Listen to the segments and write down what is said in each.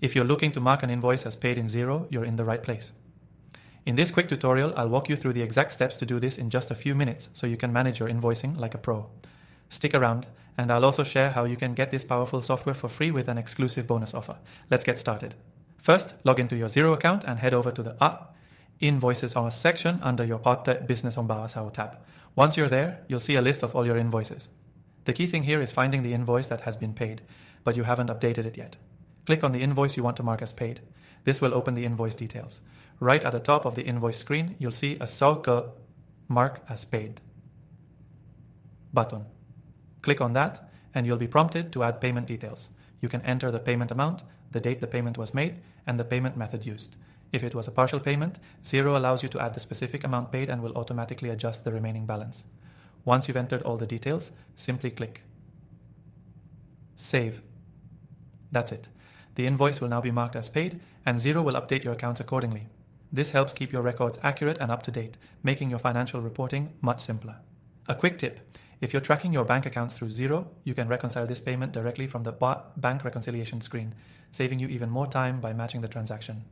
If you're looking to mark an invoice as paid in Xero, you're in the right place. In this quick tutorial, I'll walk you through the exact steps to do this in just a few minutes so you can manage your invoicing like a pro. Stick around, and I'll also share how you can get this powerful software for free with an exclusive bonus offer. Let's get started. First, log into your Xero account and head over to the Invoices section under your Part Business Ombawasao tab. Once you're there, you'll see a list of all your invoices. The key thing here is finding the invoice that has been paid, but you haven't updated it yet. Click on the invoice you want to mark as paid. This will open the invoice details. Right at the top of the invoice screen, you'll see a Sauke Mark as Paid button. Click on that, and you'll be prompted to add payment details. You can enter the payment amount, the date the payment was made, and the payment method used. If it was a partial payment, Xero allows you to add the specific amount paid and will automatically adjust the remaining balance. Once you've entered all the details, simply click Save. That's it. The invoice will now be marked as paid, and Xero will update your accounts accordingly. This helps keep your records accurate and up to date, making your financial reporting much simpler. A quick tip: if you're tracking your bank accounts through Xero, you can reconcile this payment directly from the bank reconciliation screen, saving you even more time by matching the transaction.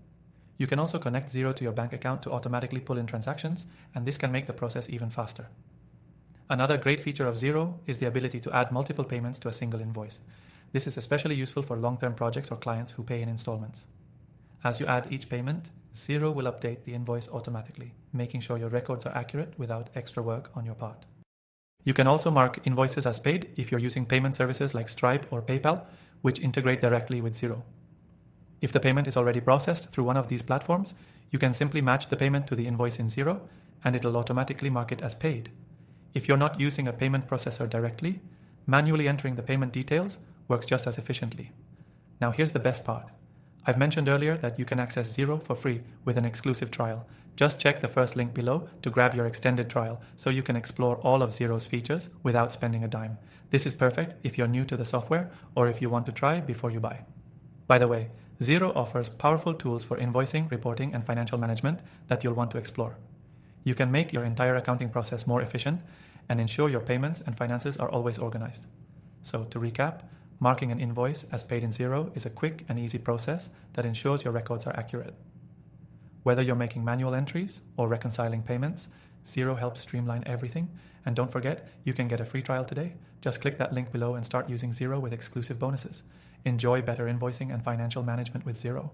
You can also connect Xero to your bank account to automatically pull in transactions, and this can make the process even faster. Another great feature of Xero is the ability to add multiple payments to a single invoice. This is especially useful for long-term projects or clients who pay in installments. As you add each payment, Xero will update the invoice automatically, making sure your records are accurate without extra work on your part. You can also mark invoices as paid if you're using payment services like Stripe or PayPal, which integrate directly with Xero. If the payment is already processed through one of these platforms, you can simply match the payment to the invoice in Xero, and it'll automatically mark it as paid. If you're not using a payment processor directly, manually entering the payment details works just as efficiently. Now here's the best part. I've mentioned earlier that you can access Xero for free with an exclusive trial. Just check the first link below to grab your extended trial so you can explore all of Xero's features without spending a dime. This is perfect if you're new to the software or if you want to try before you buy. By the way, Xero offers powerful tools for invoicing, reporting, and financial management that you'll want to explore. You can make your entire accounting process more efficient and ensure your payments and finances are always organized. So to recap, marking an invoice as paid in Xero is a quick and easy process that ensures your records are accurate. Whether you're making manual entries or reconciling payments, Xero helps streamline everything. And don't forget, you can get a free trial today. Just click that link below and start using Xero with exclusive bonuses. Enjoy better invoicing and financial management with Xero.